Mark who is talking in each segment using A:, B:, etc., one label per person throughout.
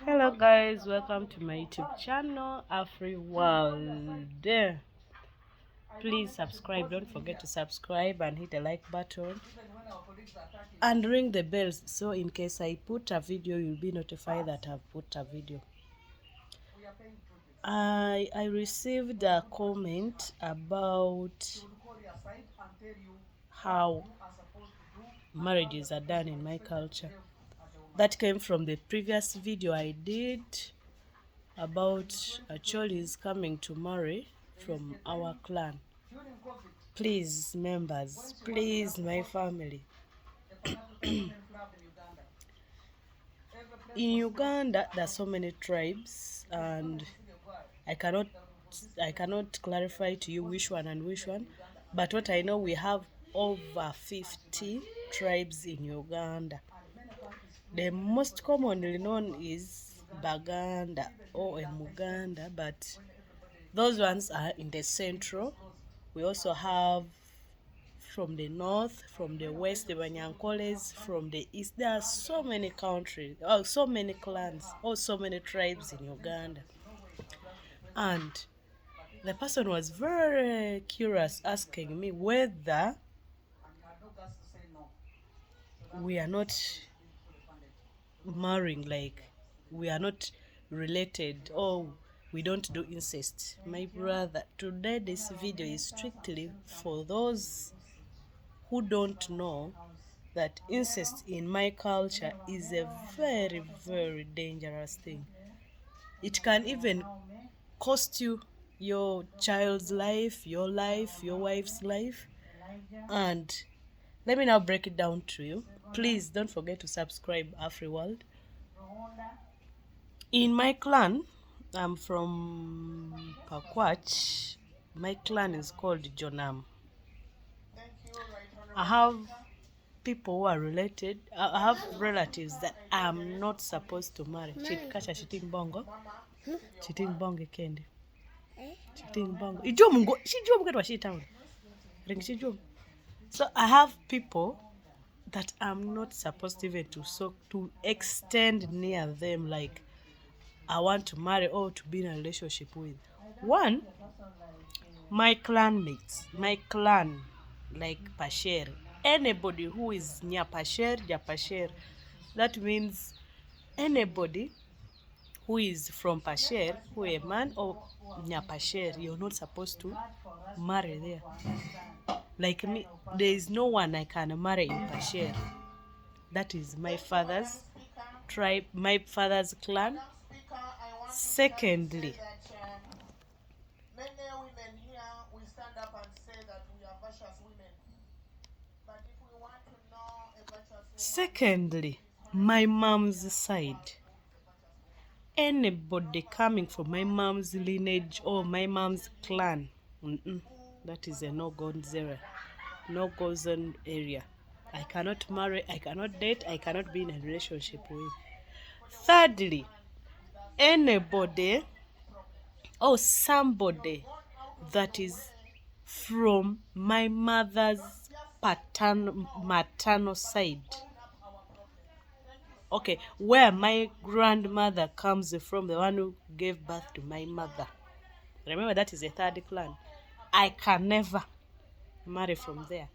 A: Hello guys, welcome to my YouTube channel, Afri World. Please subscribe, don't forget to subscribe and hit the like button and ring the bells so in case I put a video you'll be notified that I've put a video. I received a comment about how marriages are done in my culture. That came from the previous video I did about Cholis coming to marry from our clan. Please, members, please, my family. In Uganda, there are so many tribes, and I cannot clarify to you which one and which one. But what I know, we have over 50 tribes in Uganda. The most commonly known is Baganda or Muganda, but those ones are in the central. We also have from the north, from the west, the Banyankoles, from the east. There are so many countries, so many clans, so many tribes in Uganda. And the person was very curious, asking me whether we are not marrying, like we are not related, or we don't do incest. My brother, today this video is strictly for those who don't know that incest in my culture is a very, very dangerous thing. It can even cost you your child's life, your wife's life. And let me now break it down to you. Please don't forget to subscribe, Afri World. In my clan, I'm from Pakwach. My clan is called Jonam. I have people who are related. I have relatives that I'm not supposed to marry. Kasha chiting bongo. Chiting bongo kendi. Chiting bongo. Ijom go. Shijom get washita. Ring shijom. So I have people that I'm not supposed even to extend near them, like I want to marry or to be in a relationship with. One, my clanmates, my clan, like Pasher. Anybody who is near Pasher, Japasher. That means anybody who is from Pasher, who a man or near Pasher, you're not supposed to marry there. Like me, there is no one I can marry in Pasher. That is my father's tribe, my father's clan. Secondly,
B: many women here, we stand up and say that we are virtuous women. But if we want to know a virtuous woman,
A: my mom's side. Anybody coming from my mom's lineage or my mom's clan, that is a no-go zone, no-go zone area. I cannot marry, I cannot date, I cannot be in a relationship with. Thirdly, anybody or somebody that is from my mother's maternal side. Okay, where my grandmother comes from, the one who gave birth to my mother. Remember, that is a third clan. I can never marry from there.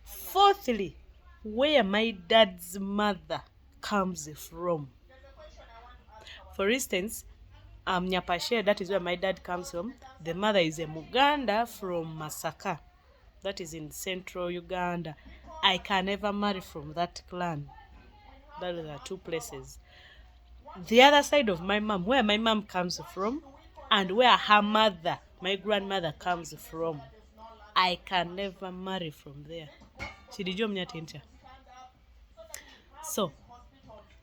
A: Fourthly, where my dad's mother comes from. For instance, Nyapashe, that is where my dad comes from. The mother is a Muganda from Masaka. That is in central Uganda. I can never marry from that clan. Those are two places. The other side of my mom, where my mom comes from, and where her mother, my grandmother, comes from, I can never marry from there. So,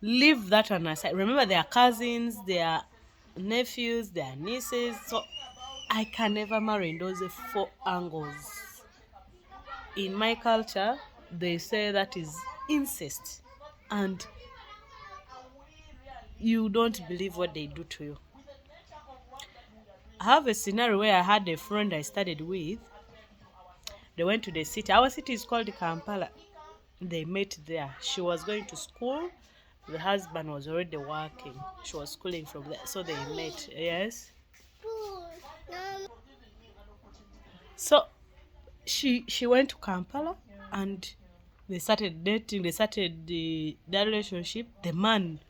A: leave that one aside. Remember, they are cousins, they are nephews, they are nieces. So, I can never marry in those four angles. In my culture, they say that is incest. And you don't believe what they do to you. I have a scenario where I had a friend I studied with. They went to the city. Our city is called Kampala. They met there. She was going to school The husband was already working. She was schooling from there, so they met. Yes. So she went to Kampala and they started dating. They started their relationship. The man,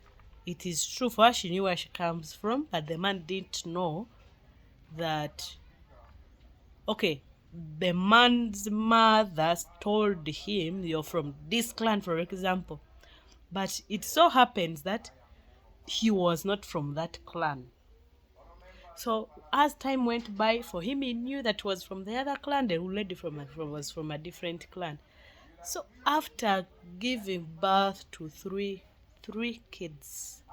A: it is true for her, she knew where she comes from, but the man didn't know that. Okay, the man's mother told him, "You're from this clan," for example, but it so happens that he was not from that clan. So as time went by, for him, he knew that was from the other clan. The lady was from a different clan. So after giving birth to three kids,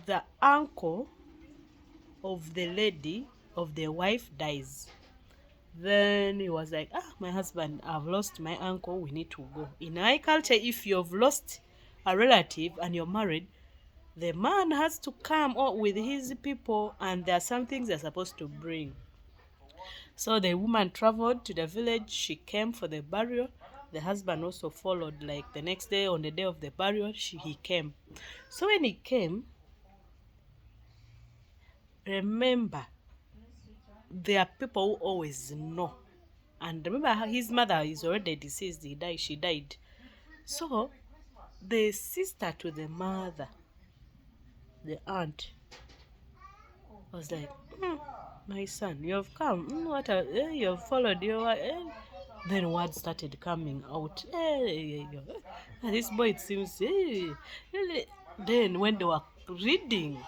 A: the uncle of the lady, of the wife, dies. Then he was like, my husband, I've lost my uncle, we need to go. In our culture, if you've lost a relative and you're married, the man has to come out with his people, and there are some things they're supposed to bring. So the woman traveled to the village. She came for the burial. The husband also followed, like the next day, on the day of the burial, he came. So when he came, remember, there are people who always know. And remember, his mother is already deceased. She died. So the sister to the mother, the aunt, was like, my son, you have come. You have followed your. Then words started coming out. This boy, it seems. Then when they were reading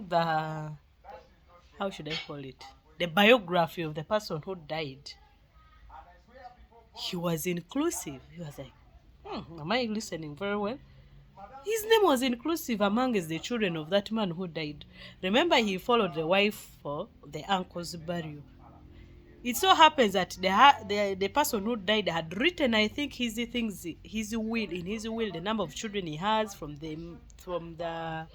A: the, how should I call it, the biography of the person who died, he was inclusive. He was like, am I listening very well? His name was inclusive amongst the children of that man who died. Remember, he followed the wife for the uncle's burial. It so happens that the person who died had written, I think, his will, the number of children he has from the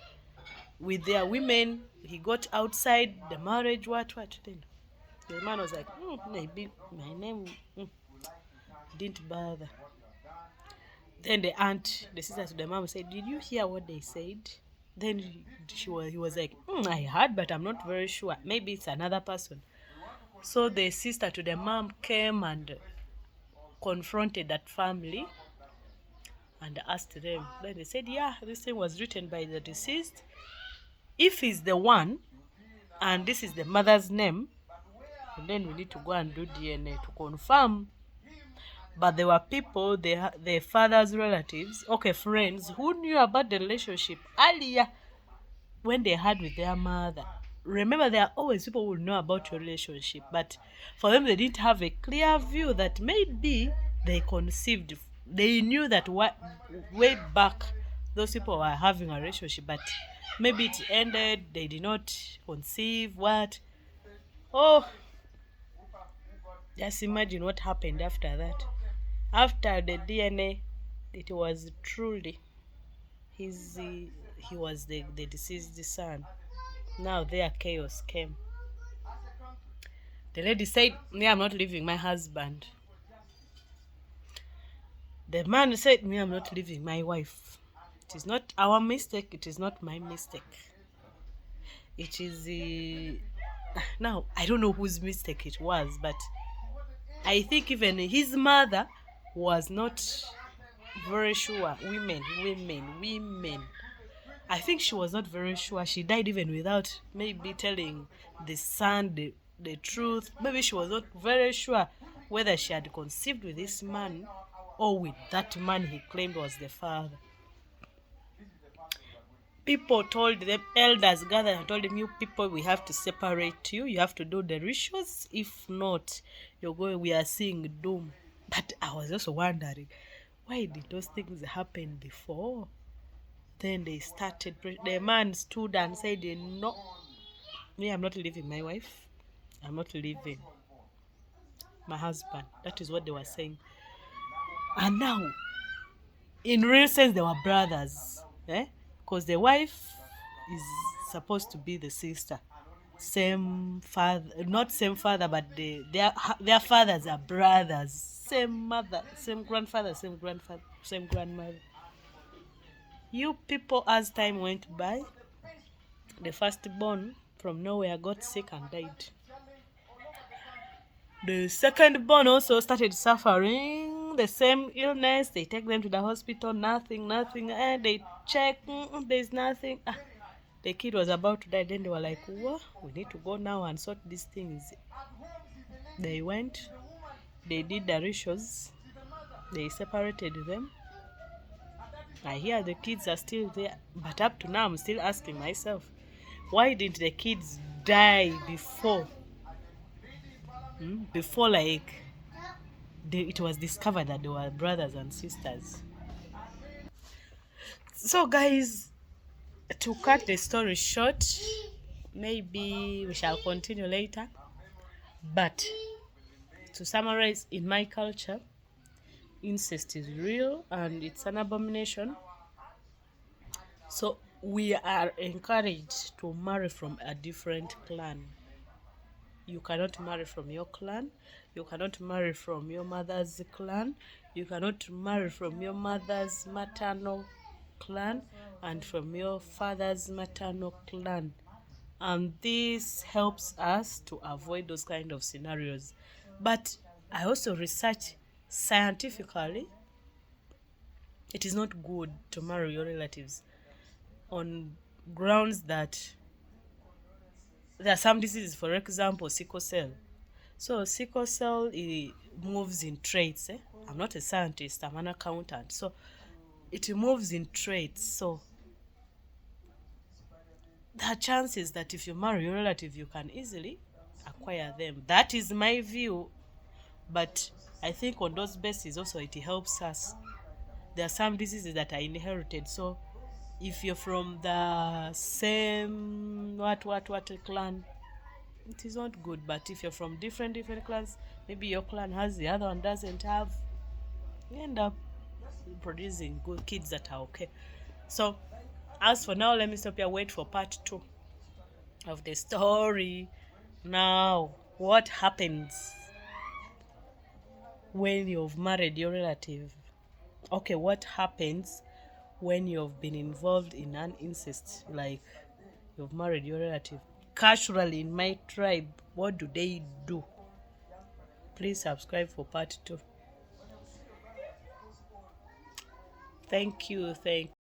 A: with their women. He got outside the marriage. What then? The man was like, maybe my name didn't bother. Then the sister to the mom said, "Did you hear what they said?" Then he was like, "I heard, but I'm not very sure. Maybe it's another person." So the sister to the mom came and confronted that family and asked them. Then they said, "Yeah, this thing was written by the deceased. If he's the one, and this is the mother's name, then we need to go and do DNA to confirm." But there were people, the father's relatives, friends, who knew about the relationship earlier when they had with their mother. Remember, there are always people who know about your relationship, but for them, they didn't have a clear view that maybe they conceived. They knew that way back, those people were having a relationship, but maybe it ended, they did not conceive. Just imagine what happened after that. After the DNA, it was truly he was the deceased son. Now their chaos came. The lady said, "Me, I'm not leaving my husband." The man said, "Me, I'm not leaving my wife. It is not our mistake. It is not my mistake. It is now I don't know whose mistake it was, but I think even his mother was not very sure. Women. I think she was not very sure. She died even without maybe telling the son the truth. Maybe she was not very sure whether she had conceived with this man or with that man he claimed was the father. People told them, elders gathered and told them, "You people, we have to separate you. You have to do the rituals. If not, we are seeing doom." But I was also wondering, why did those things happen before? Then they started. The man stood and said, "No, me, I'm not leaving my wife. I'm not leaving my husband." That is what they were saying. And now, in real sense, they were brothers. Because the wife is supposed to be the sister. same father, not same father, but their fathers are brothers, same mother, same grandfather, same grandmother. You people, as time went by, the firstborn from nowhere got sick and died. The secondborn also started suffering the same illness. They take them to the hospital, nothing, and they check, there's nothing. The kid was about to die, then they were like, what? We need to go now and sort these things. They went, they did the rituals, they separated them. I hear the kids are still there, but up to now I'm still asking myself, why didn't the kids die before? Before, like, it was discovered that they were brothers and sisters. So guys, to cut the story short, maybe we shall continue later, but to summarize, in my culture, incest is real and it's an abomination. So we are encouraged to marry from a different clan. You cannot marry from your clan. You cannot marry from your mother's clan. You cannot marry from your mother's maternal clan and from your father's maternal clan. And this helps us to avoid those kind of scenarios. But I also research scientifically, it is not good to marry your relatives on grounds that there are some diseases, for example, sickle cell. So sickle cell, it moves in traits. I'm not a scientist, I'm an accountant. So it moves in traits. So there are chances that if you marry your relative, you can easily acquire them. That is my view. But I think on those bases also it helps us. There are some diseases that are inherited. So if you're from the same what clan, it is not good. But if you're from different clans, maybe your clan has, the other one doesn't have, you end up producing good kids that are okay. So as for now, let me stop here, wait for part 2 of the story. Now, what happens when you've married your relative? Okay, what happens when you've been involved in an incest, like you've married your relative? Culturally, in my tribe, what do they do? Please subscribe for part 2. Thank you.